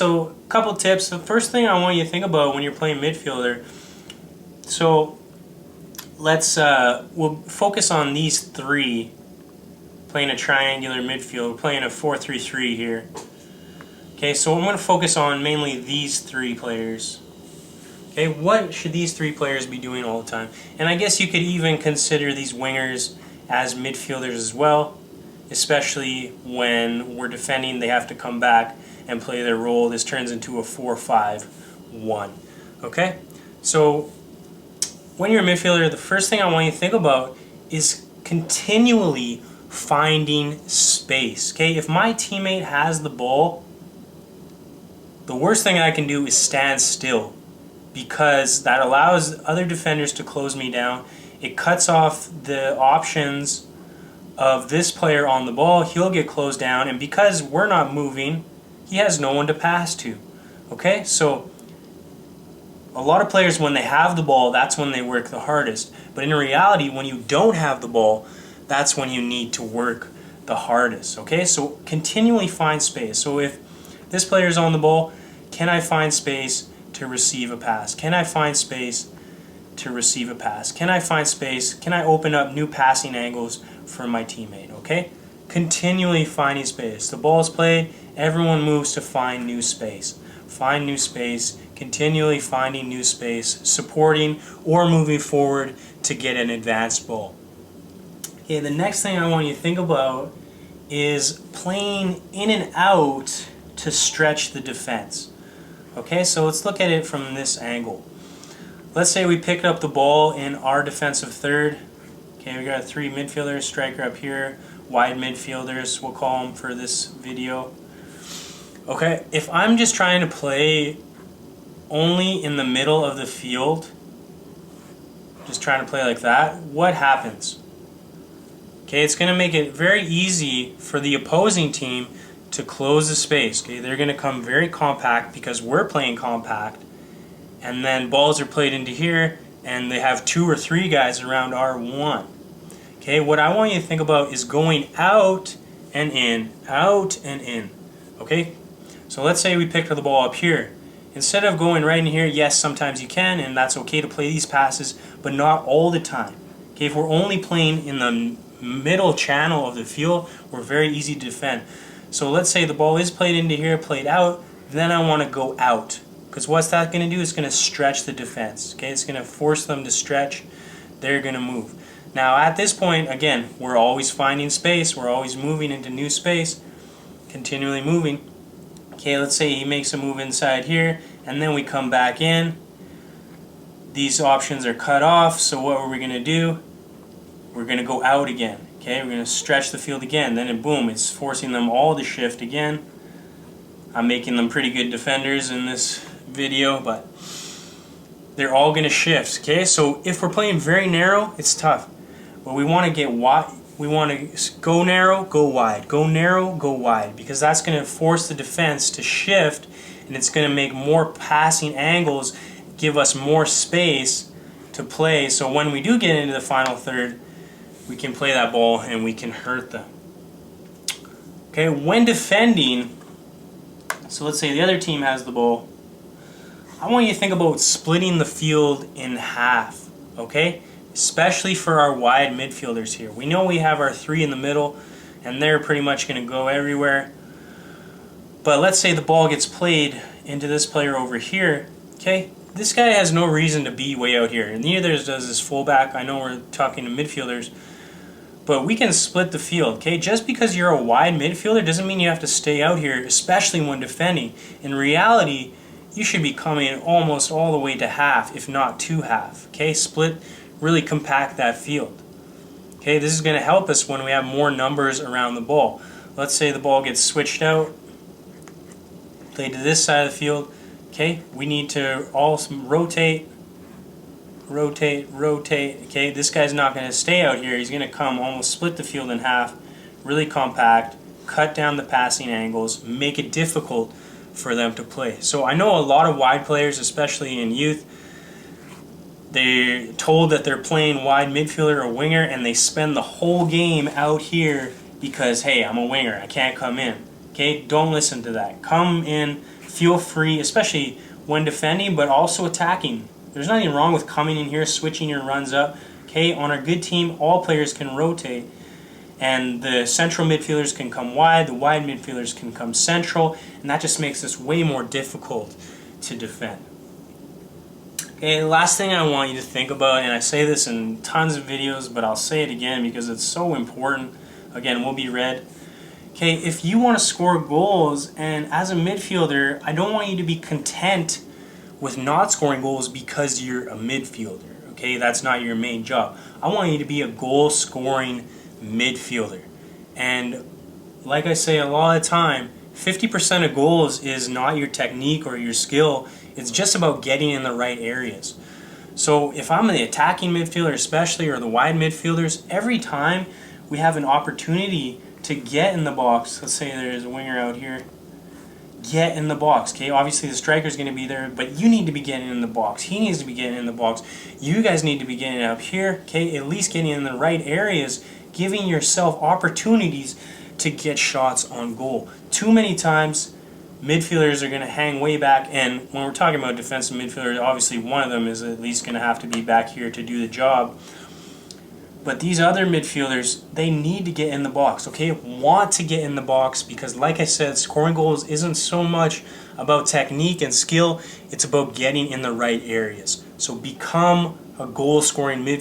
So, a couple tips. The first thing I want you to think about when you're playing midfielder, so we'll focus on these three, playing a triangular midfield. We're playing a 4-3-3 here. Okay, so I'm going to focus on mainly these three players. Okay, what should these three players be doing all the time? And I guess you could even consider these wingers as midfielders as well, especially when we're defending, they have to come back and play their role. This turns into a 4-5-1. Okay, so when you're a midfielder, the first thing I want you to think about is continually finding space. Okay, if my teammate has the ball, the worst thing I can do is stand still, because that allows other defenders to close me down. It cuts off the options of this player on the ball. He'll get closed down, and because we're not moving, he has no one to pass to. Okay, so a lot of players, when they have the ball, that's when they work the hardest. But in reality, when you don't have the ball, that's when you need to work the hardest. Okay, so continually find space. So if this player is on the ball, can I find space to receive a pass? Can I find space to receive a pass? Can I find space? Can I open up new passing angles for my teammate? Okay, continually finding space. The ball is played, everyone moves to find new space. Find new space, continually finding new space, supporting or moving forward to get an advanced ball. Okay, the next thing I want you to think about is playing in and out to stretch the defense. Okay, so let's look at it from this angle. Let's say we picked up the ball in our defensive third. Okay, we got three midfielders, striker up here, wide midfielders, we'll call them for this video. Okay, if I'm just trying to play only in the middle of the field, just trying to play like that, what happens? Okay, it's going to make it very easy for the opposing team to close the space. Okay, they're going to come very compact because we're playing compact, and then balls are played into here, and they have 2 or 3 guys around R1. Okay, what I want you to think about is going out and in, out and in. Okay, so let's say we picked up the ball up here. Instead of going right in here, yes, sometimes you can, and that's okay to play these passes, but not all the time. Okay, if we're only playing in the middle channel of the field, we're very easy to defend. So let's say the ball is played into here, played out, then I want to go out. Because what's that going to do? It's going to stretch the defense. Okay, it's going to force them to stretch. They're going to move. Now at this point, again, we're always finding space. We're always moving into new space, continually moving. Okay, let's say he makes a move inside here, and then we come back in. These options are cut off, so what are we going to do? We're going to go out again. Okay, we're going to stretch the field again. Then boom, it's forcing them all to shift again. I'm making them pretty good defenders in this video, but they're all going to shift. Okay, so if we're playing very narrow, it's tough. But we want to get wide. We want to go narrow, go wide. Go narrow, go wide. Because that's going to force the defense to shift, and it's going to make more passing angles, give us more space to play. So when we do get into the final third, we can play that ball and we can hurt them. Okay, when defending, so let's say the other team has the ball, I want you to think about splitting the field in half, okay? Especially for our wide midfielders here. We know we have our 3 in the middle, and they're pretty much going to go everywhere. But let's say the ball gets played into this player over here, okay? This guy has no reason to be way out here, and neither does his fullback. I know we're talking to midfielders, but we can split the field, okay? Just because you're a wide midfielder doesn't mean you have to stay out here, especially when defending. In reality, you should be coming almost all the way to half, if not to half, okay? Split, really compact that field. Okay, this is going to help us when we have more numbers around the ball. Let's say the ball gets switched out, played to this side of the field. Okay, we need to also rotate. Okay, this guy's not going to stay out here. He's going to come almost split the field in half, really compact, cut down the passing angles, make it difficult for them to play. So I know a lot of wide players, especially in youth, they're told that they're playing wide midfielder or winger, and they spend the whole game out here because, hey, I'm a winger, I can't come in. Okay, don't listen to that. Come in feel free, especially when defending, but also attacking. There's nothing wrong with coming in here, switching your runs up. Okay, on a good team, all players can rotate, and the central midfielders can come wide, the wide midfielders can come central, and that just makes this way more difficult to defend. Okay, the last thing I want you to think about, and I say this in tons of videos, but I'll say it again because it's so important. Again, will be read. Okay, if you want to score goals, and as a midfielder, I don't want you to be content with not scoring goals because you're a midfielder. Okay, that's not your main job. I want you to be a goal-scoring midfielder. And like I say a lot of the time, 50% of goals is not your technique or your skill. It's just about getting in the right areas. So if I'm the attacking midfielder especially, or the wide midfielders, every time we have an opportunity to get in the box, let's say there's a winger out here, get in the box. Okay, obviously the striker's going to be there, but you need to be getting in the box. He needs to be getting in the box. You guys need to be getting up here, okay, at least getting in the right areas, giving yourself opportunities to get shots on goal. Too many times midfielders are going to hang way back, and when we're talking about defensive midfielders, obviously one of them is at least going to have to be back here to do the job. But these other midfielders, they need to get in the box, okay? Want to get in the box, because like I said, scoring goals isn't so much about technique and skill, it's about getting in the right areas. So become a goal-scoring midfielder.